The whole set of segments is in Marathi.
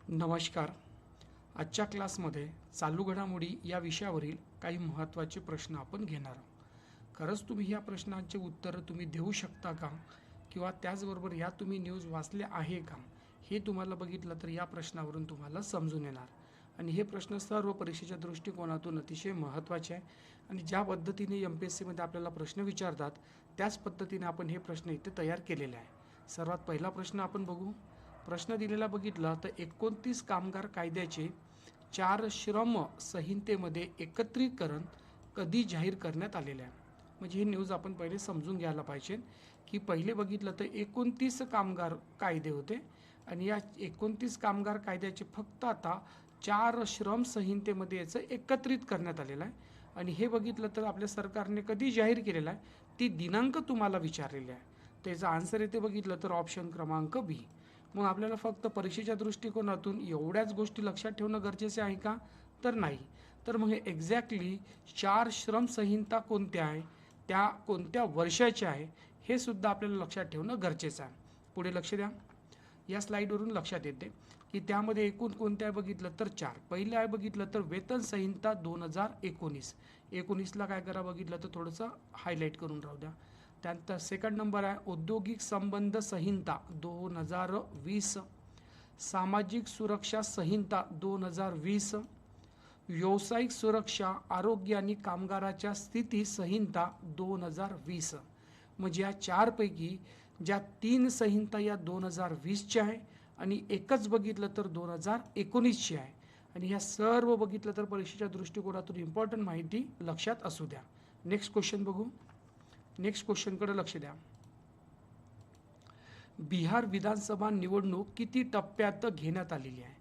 नमस्कार. आजच्या क्लासमध्ये चालू घडामोडी या विषयावरील काही महत्त्वाचे प्रश्न आपण घेणार आहोत. खरंच तुम्ही या प्रश्नांचे उत्तरं तुम्ही देऊ शकता का, किंवा त्याचबरोबर या तुम्ही न्यूज वाचल्या आहे का, हे तुम्हाला बघितलं तर या प्रश्नावरून तुम्हाला समजून येणार. आणि हे प्रश्न सर्व परीक्षेच्या दृष्टिकोनातून अतिशय महत्त्वाचे आहे. आणि ज्या पद्धतीने MPSCमध्ये आपल्याला प्रश्न विचारतात त्याच पद्धतीने आपण हे प्रश्न इथे तयार केलेले आहे. सर्वात पहिला प्रश्न आपण बघू. प्रश्न दिलेला बघितला तर 29 कामगार कायद्याचे 4 श्रम संहितेमध्ये एकत्रीकरण कधी जाहीर करण्यात आलेले आहे. म्हणजे ही न्यूज आपण पहिले समजून घ्यायला पाहिजे की पहिले बघितलं तर 29 कामगार कायदे होते आणि या 29 कामगार कायद्याचे फक्त आता 4 श्रम संहितेमध्ये याचं एकत्रित करण्यात आलेलं आहे. आणि हे बघितलं तर आपल्या सरकारने कधी जाहीर केलेलं आहे ती दिनांक तुम्हाला विचारलेली आहे. त्याचा आन्सर इथे बघितलं तर ऑप्शन क्रमांक बी. मग आपल्याला फक्त परीक्षेच्या दृष्टिकोनातून एवढ्याच गोष्टी लक्षात ठेवणं गरजेचे आहे का, तर नाही. तर मग हे एक्झॅक्टली 4 श्रम संहिता कोणत्या आहे, त्या कोणत्या वर्षाच्या आहे, हे सुद्धा आपल्याला लक्षात ठेवणं गरजेचं आहे. पुढे लक्ष द्या. या स्लाईडवरून लक्षात येते की त्यामध्ये एकूण कोणत्या बघितलं तर 4. पहिले आहे बघितलं तर वेतन संहिता 2019. 19ला काय करा बघितलं तर थोडंसं हायलाईट करून राहू द्या. त्यानंतर सेकंड नंबर आहे औद्योगिक संबंध संहिता 2020. सामाजिक सुरक्षा संहिता 2020. व्यावसायिक सुरक्षा आरोग्य आणि कामगाराच्या स्थिती संहिता 2020. म्हणजे या 4पैकी ज्या 3 संहिता या 2020च्या आहे आणि एकच बघितलं तर 2019ची आहे. आणि ह्या सर्व बघितलं तर परीक्षेच्या दृष्टिकोनातून इम्पॉर्टंट माहिती लक्षात असू द्या. नेक्स्ट क्वेश्चन बघू. नेक्स्ट क्वेश्चनकडे लक्ष द्या. बिहार विधानसभा निवडणूक किती टप्प्यात घेण्यात आलेली आहे.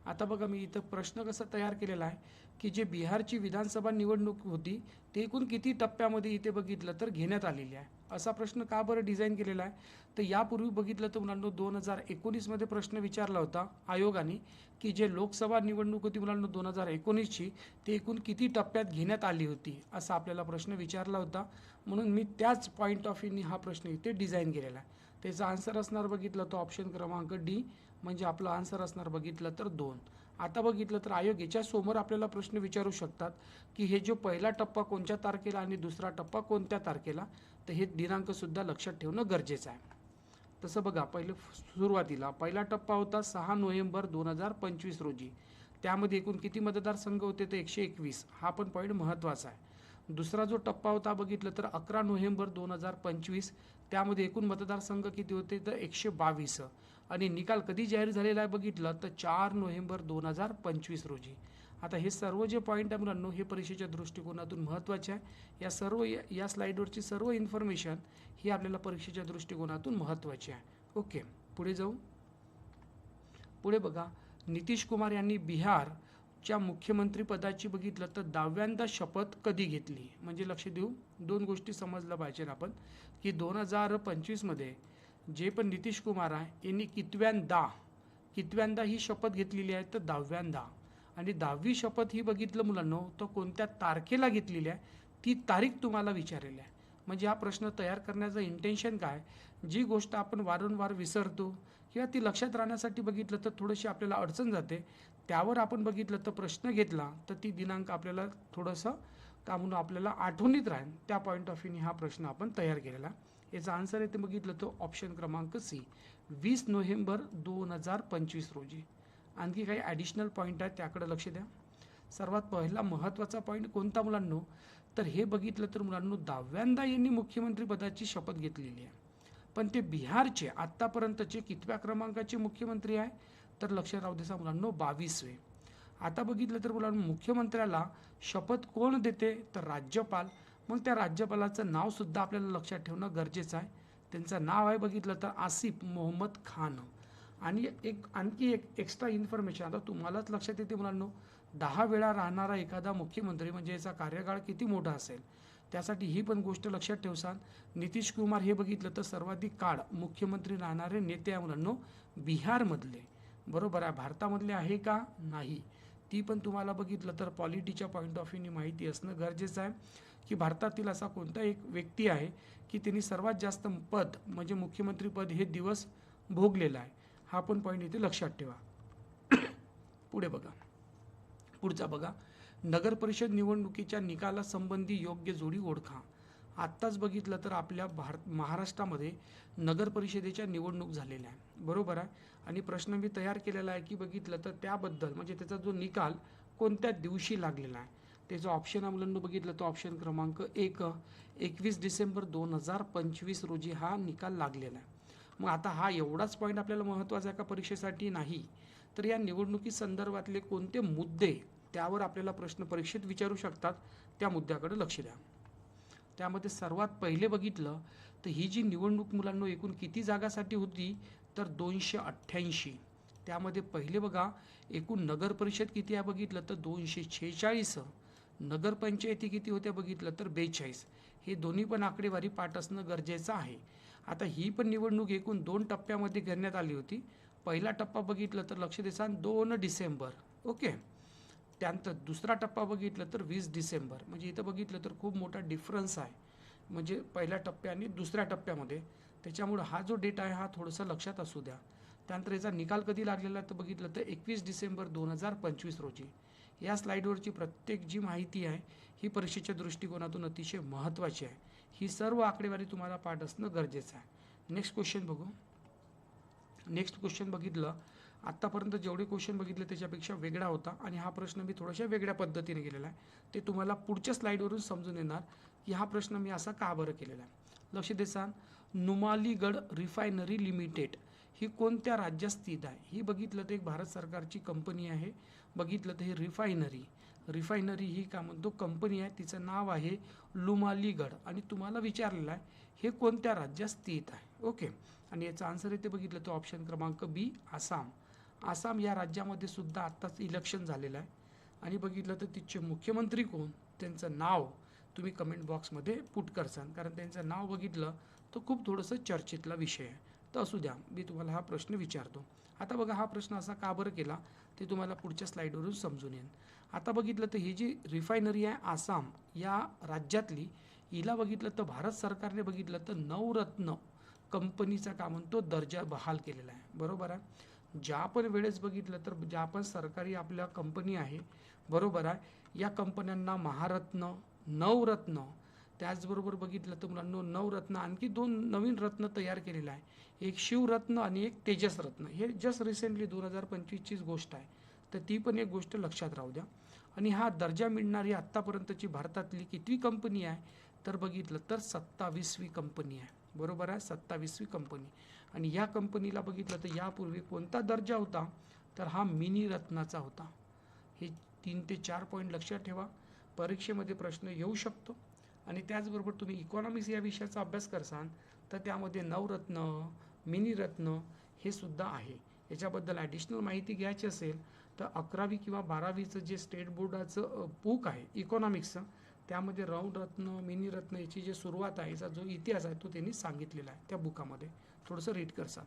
आता बघा मी इथं प्रश्न कसा तयार केलेला आहे की जे बिहारची विधानसभा निवडणूक होती ते एकूण किती टप्प्यामध्ये इथे बघितलं तर घेण्यात आलेली आहे. असा प्रश्न का बरं डिझाईन केलेला आहे, तर यापूर्वी बघितलं तर मुलांनो 2019मध्ये प्रश्न विचारला होता आयोगाने की जे लोकसभा निवडणूक होती मुलांनो 2019ची ते एकूण किती टप्प्यात घेण्यात आली होती, असा आपल्याला प्रश्न विचारला होता. म्हणून मी त्याच पॉईंट ऑफ व्ह्यूने हा प्रश्न इथे डिझाईन केलेला आहे. त्याचा आन्सर असणार बघितलं तर ऑप्शन क्रमांक डी. म्हणजे आपला आन्सर असणार बघितलं तर 2. आता बघितलं तर आयोग याच्या समोर आपल्याला प्रश्न विचारू शकतात की हे जो पहिला टप्पा कोणत्या तारखेला आणि दुसरा टप्पा कोणत्या तारखेला, तर हे दिनांक सुद्धा लक्षात ठेवणं गरजेचं आहे. तसं बघा पहिले सुरुवातीला पहिला टप्पा होता 6 नोव्हेंबर 2025 रोजी. त्यामध्ये एकूण किती मतदारसंघ होते तर 121. हा पण पॉईंट महत्त्वाचा आहे. दुसरा जो टप्पा होता बघितलं तर 11 नोव्हेंबर 2025. त्यामध्ये एकूण मतदारसंघ किती होते तर 122. आणि निकाल कधी जाहीर झालेला आहे बघितलं तर 4 नोव्हेंबर 2025 रोजी. आता हे सर्व जे पॉईंट आहे मुलांनो हे परीक्षेच्या दृष्टिकोनातून महत्त्वाचे आहे. या सर्व या स्लाईडवरची सर्व इन्फॉर्मेशन ही आपल्याला परीक्षेच्या दृष्टिकोनातून महत्त्वाची आहे. ओके, पुढे जाऊ. पुढे बघा, नितीश कुमार यांनी बिहारच्या मुख्यमंत्रीपदाची बघितलं तर 10व्यांदा शपथ कधी घेतली. म्हणजे लक्ष देऊ, 2 गोष्टी समजल्या पाहिजेत आपण की 2025मध्ये जे पण नितीश कुमार आहे यांनी कितव्यांदा ही शपथ घेतलेली आहे तर 10व्यांदा. आणि 10वी शपथ ही बघितलं मुलांनो तर कोणत्या तारखेला घेतलेली आहे ती तारीख तुम्हाला विचारलेली आहे. म्हणजे हा प्रश्न तयार करण्याचं इंटेन्शन काय, जी गोष्ट आपण वारंवार विसरतो किंवा ती लक्षात राहण्यासाठी बघितलं तर थोडीशी आपल्याला अडचण जाते, त्यावर आपण बघितलं तर प्रश्न घेतला तर ती दिनांक आपल्याला थोडंसं का म्हणून आपल्याला आठवणीत राहील, त्या पॉईंट ऑफ व्ह्यूने हा प्रश्न आपण तयार केलेला. याचा आन्सर आहे ते बघितलं तर ऑप्शन क्रमांक सी, 20 नोव्हेंबर 2025 रोजी. आणखी काही ॲडिशनल पॉईंट आहेत त्याकडे लक्ष द्या. सर्वात पहिला महत्त्वाचा पॉईंट कोणता मुलांनो, तर हे बघितलं तर मुलांनो 10व्यांदा यांनी मुख्यमंत्रीपदाची शपथ घेतलेली आहे. पण ते बिहारचे आत्तापर्यंतचे कितव्या क्रमांकाचे मुख्यमंत्री आहे तर लक्ष राहू द्या मुलांनो 22वे. आता बघितलं तर मुलांनो मुख्यमंत्र्याला शपथ कोण देते तर राज्यपाल. मग त्या राज्यपालाचं नावसुद्धा आपल्याला लक्षात ठेवणं गरजेचं आहे. त्यांचं नाव आहे बघितलं तर आसिफ मोहम्मद खान. आणि आणखी एक एक्स्ट्रा इन्फॉर्मेशन आता तुम्हालाच लक्षात येते मुलांनो, 10 वेळा राहणारा एखादा मुख्यमंत्री म्हणजे याचा कार्यकाळ किती मोठा असेल, त्यासाठी ही पण गोष्ट लक्षात ठेवसान. नितीश कुमार हे बघितलं तर सर्वाधिक काळ मुख्यमंत्री राहणारे नेते आहे मुलांनो बिहारमधले. बरोबर आहे, भारतामधले आहे का नाही, ती पण तुम्हाला बघितलं तर पॉलिटीच्या पॉईंट ऑफ व्ह्यूने माहिती असणं गरजेचं आहे की भारतातील असा कोणता एक व्यक्ती आहे की त्यांनी सर्वात जास्त पद म्हणजे मुख्यमंत्री पद हे दिवस भोगलेलं आहे. हा पण पॉईंट इथे लक्षात ठेवा. पुढे बघा, पुढचा बघा, नगर परिषद निवडणुकीच्या निकालासंबंधी योग्य जोडी ओळखा. आत्ताच बघितलं तर आपल्या महाराष्ट्रामध्ये नगर परिषदेच्या निवडणूक झालेल्या आहे, बरोबर आहे. आणि प्रश्न मी तयार केलेला आहे की बघितलं तर त्याबद्दल म्हणजे त्याचा जो निकाल कोणत्या दिवशी लागलेला आहे त्याचं ऑप्शन मुलांना बघितलं तर ऑप्शन क्रमांक 21 डिसेंबर 2025 रोजी हा निकाल लागलेला आहे. मग आता हा एवढाच पॉईंट आपल्याला महत्त्वाचा आहे का परीक्षेसाठी? नाही. तर या निवडणुकी संदर्भातले कोणते मुद्दे त्यावर आपल्याला प्रश्न परीक्षेत विचारू शकतात त्या मुद्द्याकडे लक्ष द्या. त्यामध्ये सर्वात पहिले बघितलं तर ही जी निवडणूक मुलांना एकूण किती जागासाठी होती तर 288. त्यामध्ये पहिले बघा एकूण नगर परिषद किती आहे बघितलं तर 246. नगरपंचायती किती होत्या बघितलं तर 42. हे दोन्ही पण आकडेवारी पाठ असणं गरजेचं आहे. आता ही पण निवडणूक एकूण 2 टप्प्यामध्ये घेण्यात आली होती. पहिला टप्पा बघितलं तर लक्ष द्या 2 डिसेंबर, ओके. त्यानंतर दुसरा टप्पा बघितलं तर 20 डिसेंबर. म्हणजे इथं बघितलं तर खूप मोठा डिफरन्स आहे म्हणजे पहिल्या टप्प्या आणि दुसऱ्या टप्प्यामध्ये. त्याच्यामुळं हा जो डेटा आहे हा थोडंसं लक्षात असू द्या. त्यानंतर याचा निकाल कधी लागलेला तर बघितलं तर 21 डिसेंबर 2025 रोजी. या स्लाईडवरची प्रत्येक जी माहिती आहे ही परीक्षेच्या दृष्टिकोनातून अतिशय महत्त्वाची आहे. ही सर्व आकडेवारी तुम्हाला पाठ असणं गरजेचं आहे. नेक्स्ट क्वेश्चन बघू. नेक्स्ट क्वेश्चन बघितलं, आत्तापर्यंत जेवढे क्वेश्चन बघितले त्याच्यापेक्षा वेगळा होता आणि हा प्रश्न मी थोड्याशा वेगळ्या पद्धतीने केलेला आहे. ते तुम्हाला पुढच्या स्लाईडवरून समजून येणार की हा प्रश्न मी असा का बरं केलेला आहे. लक्ष देसान, नुमालीगड रिफायनरी लिमिटेड ही कोणत्या राज्यात स्थित आहे? ही बघितलं तर एक भारत सरकारची कंपनी आहे. बघितलं तर हे रिफायनरी ही का म्हणतो कंपनी आहे, तिचं नाव आहे नुमालीगड आणि तुम्हाला विचारलेलं आहे हे कोणत्या राज्यात स्थित आहे, ओके. आणि याचा आन्सर इथे बघितलं तर ऑप्शन क्रमांक बी, आसाम. आसाम या राज्यामध्ये सुद्धा आत्ताच इलेक्शन झालेलं आहे. आणि बघितलं तर तिचे मुख्यमंत्री कोण त्यांचं नाव तुम्ही कमेंट बॉक्समध्ये पुट करसान, कारण त्यांचं नाव बघितलं तर खूप थोडंसं चर्चेतला विषय आहे. तर असू द्या, मी तुम्हाला हा प्रश्न विचारतो. आता बघा हा प्रश्न असा का बरं केला ते तुम्हाला पुढच्या स्लाईडवरून समजून येईल. आता बघितलं तर ही जी रिफायनरी आहे आसाम या राज्यातली, हिला बघितलं तर भारत सरकारने बघितलं तर नवरत्न कंपनीचा का म्हणतो दर्जा बहाल केलेला आहे, बरोबर आहे. ज्या पण वेळेस बघितलं तर ज्या पण सरकारी आपल्या कंपनी आहे, बरोबर आहे, या कंपन्यांना महारत्न, नवरत्न, त्याचबरोबर बघितलं तर मुलांनो नवरत्न आणखी 2 नवीन रत्न तयार केलेलं आहे. एक शिवरत्न आणि एक तेजसरत्न. हे जस्ट रिसेंटली 2025चीच गोष्ट आहे. तर ती पण एक गोष्ट लक्षात राहू द्या. आणि हा दर्जा मिळणारी आत्तापर्यंतची भारतातली कितवी कंपनी आहे तर बघितलं तर 27वी कंपनी आहे, बरोबर आहे, 27वी कंपनी. आणि या कंपनीला बघितलं तर यापूर्वी कोणता दर्जा होता तर हा मिनी रत्नाचा होता. हे 3 ते 4 पॉईंट लक्षात ठेवा, परीक्षेमध्ये प्रश्न येऊ शकतो. आणि त्याचबरोबर तुम्ही इकॉनॉमिक्स या विषयाचा अभ्यास करसाल तर त्यामध्ये नवरत्न, मिनी रत्न हे सुद्धा आहे. याच्याबद्दल ॲडिशनल माहिती घ्यायची असेल तर 11वी किंवा 12वीचं जे स्टेट बोर्डाचं बुक आहे इकॉनॉमिक्सचं, त्यामध्ये रत्न, मिनी रत्न याची जी सुरुवात आहे, याचा जो इतिहास आहे तो त्यांनी सांगितलेला आहे त्या बुकामध्ये. थोडंसं रीड करसाल.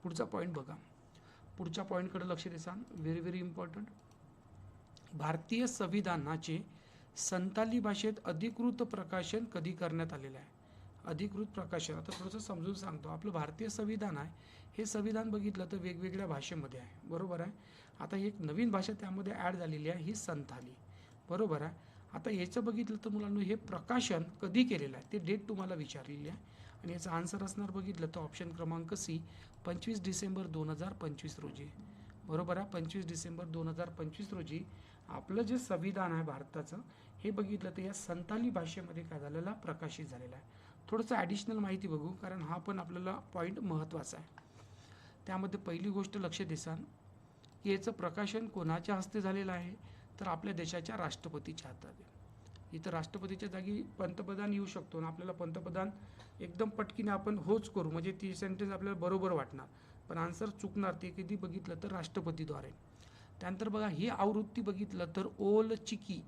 पुढचा पॉईंट बघा, पुढच्या पॉईंटकडे लक्ष देसान, व्हेरी व्हेरी इम्पॉर्टंट. भारतीय संविधानाचे संताली भाषेत अधिकृत प्रकाशन कधी करण्यात आलेलं आहे? अधिकृत प्रकाशन, आता थोडंसं समजून सांगतो. आपलं भारतीय संविधान आहे, हे संविधान बघितलं तर वेगवेगळ्या भाषेमध्ये आहे, बरोबर आहे. आता एक नवीन भाषा त्यामध्ये ॲड झालेली आहे, ही संथाली, बरोबर आहे. आता याचं बघितलं तर मुलांना हे प्रकाशन कधी केलेलं आहे ते डेट तुम्हाला विचारलेली आहे. आणि याचा आन्सर असणार बघितलं तर ऑप्शन क्रमांक सी, 25 डिसेंबर 2025 रोजी, बरोबर आहे. 25 डिसेंबर 2025 रोजी आपलं जे संविधान आहे भारताचं हे बघितलं तर या संताली भाषेमध्ये काय झालेलं आहे, प्रकाशित झालेलं आहे. थोडंसं ॲडिशनल माहिती बघू, कारण हा पण आपल्याला पॉईंट महत्त्वाचा आहे. त्यामध्ये पहिली गोष्ट लक्ष देसान की याचं प्रकाशन कोणाच्या हस्ते झालेलं आहे तर आपल्या देशाच्या राष्ट्रपतीच्या हातात आहे. इथं राष्ट्रपतीच्या जागी पंतप्रधान येऊ शकतो आणि आपल्याला पंतप्रधान एकदम पटकीने आपण होच करू म्हणजे ती सेंटेन्स आपल्याला बरोबर वाटणार, पण आन्सर चुकणार ते कधी बघितलं तर राष्ट्रपतीद्वारे. त्यानंतर बघा ही आवृत्ती बघितलं तर ओल चिकी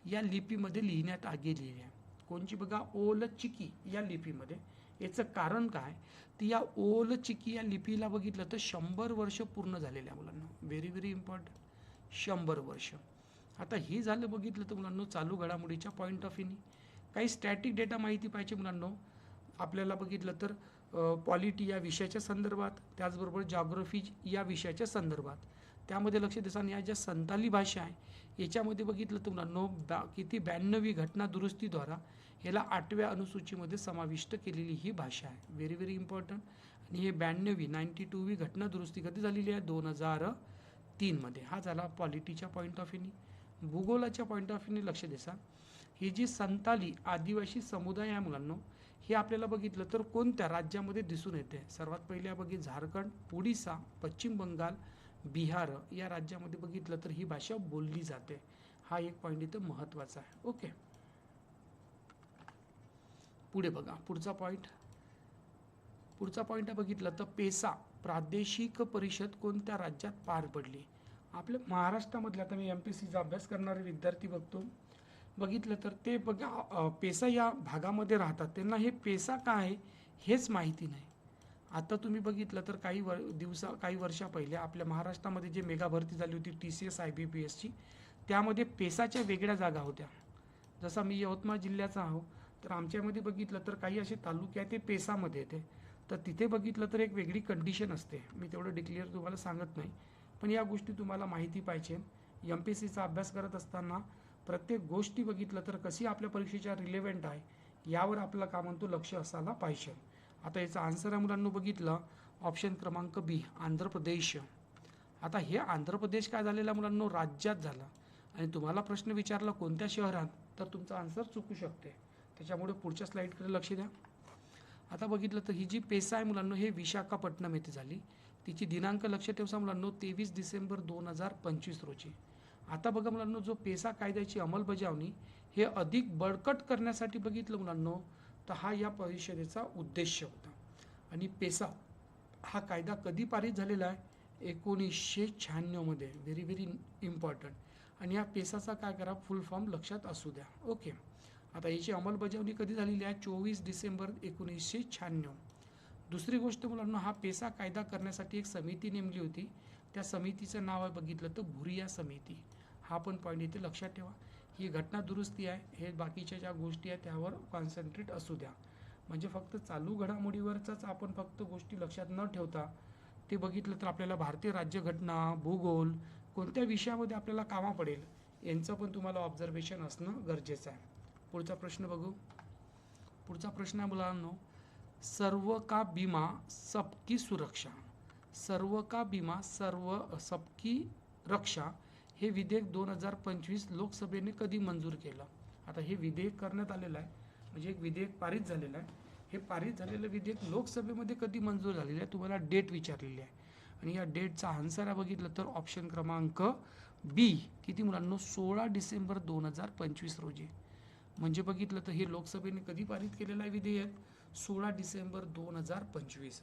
या लिपीमध्ये लिहिण्यात गेलेली आहे. कोणची बघा, ओल चिकी या लिपीमध्ये. याचं कारण काय तर या ओल चिकी या लिपीला बघितलं तर 100 वर्ष पूर्ण झालेल्या मुलांना, व्हेरी व्हेरी इम्पॉर्टंट, 100 वर्ष. आता हे झालं बघितलं तर मुलांना चालू घडामोडीच्या पॉईंट ऑफ व्ह्यूनी. काही स्टॅटिक डेटा माहिती पाहिजे मुलांना आपल्याला बघितलं तर पॉलिटी या विषयाच्या संदर्भात, त्याचबरोबर जॉग्रफी या विषयाच्या संदर्भात. त्यामध्ये लक्ष देसान या ज्या संताली भाषा आहे याच्यामध्ये बघितलं तर मुलांनो किती 92वी घटना दुरुस्तीद्वारा याला 8व्या अनुसूचीमध्ये समाविष्ट केलेली ही भाषा आहे. Very very important. आणि हे 92वी घटना दुरुस्ती कधी झालेली आहे 2003 मध्ये. हा झाला पॉलिटीच्या पॉईंट ऑफ व्ह्यूनी. भूगोलाच्या पॉईंट ऑफ व्ह्यूनी लक्ष देसा ही जी संताली आदिवासी समुदाय आहे मुलांनो हे आपल्याला बघितलं तर कोणत्या राज्यामध्ये दिसून येते. सर्वात पहिले बघित झारखंड, ओडिसा, पश्चिम बंगाल, बिहार या राज्यामध्ये बघितलं तर ही भाषा बोलली जाते. हा एक पॉईंट इथं महत्त्वाचा आहे. ओके, पुढे बघा पुढचा पॉईंट बघितलं तर पेसा प्रादेशिक परिषद कोणत्या राज्यात पार पडली. आपल्या महाराष्ट्रामधल्या आता मी MPSCचा अभ्यास करणारे विद्यार्थी बघितलं तर ते बघा पेसा या भागामध्ये राहतात, त्यांना हे पेसा काय आहे हेच माहिती नाही. आता तुम्ही बघितलं तर काही वर्षा पहिले आपल्या महाराष्ट्रामध्ये जे मेगा भरती झाली होती TCS IBPSची, त्यामध्ये पेसाच्या वेगळ्या जागा होत्या. जसा मी यवतमाळ जिल्ह्याचा आहो तर आमच्यामध्ये बघितलं तर काही असे तालुके आहेत ते पेसामध्ये येते. तर तिथे बघितलं तर एक वेगळी कंडिशन असते. मी तेवढं डिक्लेअर तुम्हाला सांगत नाही, पण या गोष्टी तुम्हाला माहिती पाहिजे. MPSCचा अभ्यास करत असताना प्रत्येक गोष्टी बघितलं तर कशी आपल्या परीक्षेच्या रिलेव्हंट आहे यावर आपलं काय म्हणतो लक्ष असायला पाहिजे. आता याचा आन्सर आहे मुलांना बघितलं ऑप्शन क्रमांक B आंध्र प्रदेश. आता हे आंध्र प्रदेश काय झालेला मुलांना राज्यात झाला आणि तुम्हाला प्रश्न विचारला कोणत्या शहरात तर तुमचा आन्सर चुकू शकते. त्याच्यामुळे पुढच्या स्लाईडकडे लक्ष द्या. आता बघितलं तर ही जी पेसा आहे मुलांना हे विशाखापट्टणम येथे झाली. तिची दिनांक लक्ष ठेवसा मुलांना 23 डिसेंबर 2025 रोजी. आता बघा मुलांना जो पेसा कायद्याची अंमलबजावणी हे अधिक बळकट करण्यासाठी बघितलं मुलांना तर हा या परिषदेचा उद्देश होता. आणि पेसा हा कायदा कधी पारित झालेला आहे 1996 मध्ये. Very very important. आणि या पेसाचा काय करा फुल फॉर्म लक्षात असू द्या. ओके, आता याची अंमलबजावणी कधी झालेली आहे 24 डिसेंबर 1996. दुसरी गोष्ट मुलांना हा पेसा कायदा करण्यासाठी एक समिती नेमली होती. त्या समितीचं नाव आहे बघितलं तर भुरिया समिती. हा पण पॉईंट इथे लक्षात ठेवा. ही घटना दुरुस्ती आहे, हे बाकीच्या ज्या गोष्टी आहेत त्यावर कॉन्सन्ट्रेट असू द्या. म्हणजे फक्त चालू घडामोडीवरचाच आपण फक्त गोष्टी लक्षात न ठेवता ते बघितलं तर आपल्याला भारतीय राज्यघटना, भूगोल कोणत्या विषयामध्ये आपल्याला कामा पडेल यांचं पण तुम्हाला ऑब्झर्वेशन असणं गरजेचं आहे. पुढचा प्रश्न बघू. पुढचा प्रश्न आहे मुलांनो सर्व का बीमा सबकी सुरक्षा. सर्व का बीमा सबकी रक्षा हे विधेयक 2025 लोकसभेने कधी मंजूर केलं. आता हे विधेयक करण्यात आलेलं आहे म्हणजे एक विधेयक पारित झालेलं आहे. हे पारित झालेलं विधेयक लोकसभेमध्ये कधी मंजूर झालेलं आहे तुम्हाला डेट विचारलेली आहे. आणि या डेटचा आन्सर बघितलं तर ऑप्शन क्रमांक B किती मुलांना 16 डिसेंबर 2025 रोजी. म्हणजे बघितलं तर हे लोकसभेने कधी पारित केलेलं आहे विधेयक 16 डिसेंबर 2025.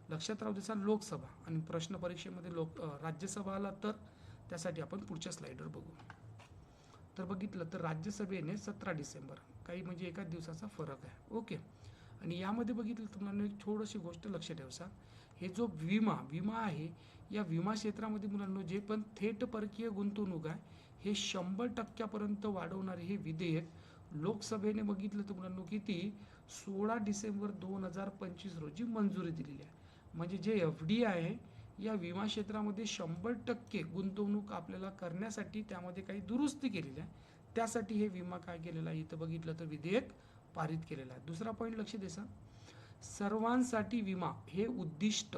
लक्षात राहू द्या लोकसभा. आणि प्रश्न परीक्षेमध्ये राज्यसभा आला तर त्यासाठी आपण पुढच्या स्लाइडवर बघू. तर बघितलं तर राज्यसभेने 17 डिसेंबर काही म्हणजे एकाच दिवसाचा फरक आहे. ओके, आणि यामध्ये बघितलं तुम्हाला एक थोडीशी गोष्ट लक्ष ठेवसा हे जो विमा आहे या विमा क्षेत्रामध्ये मुलांना जे पण थेट परकीय गुंतवणूक आहे हे 100% वाढवणारे हे विधेयक लोकसभेने बघितलं तर मुलांना किती 16 डिसेंबर 2025 रोजी मंजुरी दिलेली आहे. म्हणजे जे FDI आहे या विमा क्षेत्रामध्ये 100% गुंतवणूक आपल्याला करण्यासाठी त्यामध्ये काही दुरुस्ती केलेली आहे. त्यासाठी हे विमा काय केलेला आहे इथं बघितलं तर विधेयक पारित केलेला आहे. दुसरा पॉईंट लक्ष द्या सर्वांसाठी विमा हे उद्दिष्ट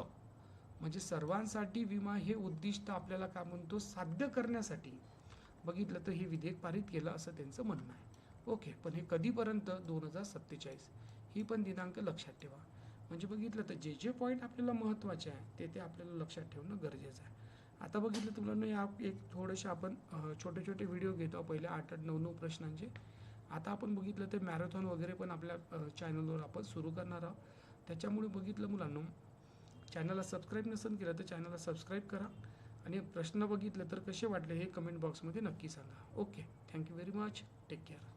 म्हणजे सर्वांसाठी विमा हे उद्दिष्ट आपल्याला काय म्हणतो साध्य करण्यासाठी बघितलं तर हे विधेयक पारित केलं असं त्यांचं म्हणणं आहे. ओके, पण हे कधीपर्यंत 2047 ही पण दिनांक लक्षात ठेवा. म्हणजे बघितलं तर जे पॉईंट आपल्याला महत्त्वाचे आहे ते आपल्याला लक्षात ठेवणं गरजेचं आहे. आता बघितलं तुम्हाला या एक थोडेसे आपण छोटे व्हिडिओ घेतो पहिले 8-9 प्रश्नांचे. आता आपण बघितलं तर मॅरेथॉन वगैरे पण आपल्या चॅनलवर आपण सुरू करणार आहोत. त्याच्यामुळे बघितलं मुलांनो चॅनलला सबस्क्राईब नसेल केलं तर चॅनलला सबस्क्राईब करा आणि प्रश्न बघितलं तर कसे वाटले हे कमेंट बॉक्समध्ये नक्की सांगा. Okay, thank you very much, take care.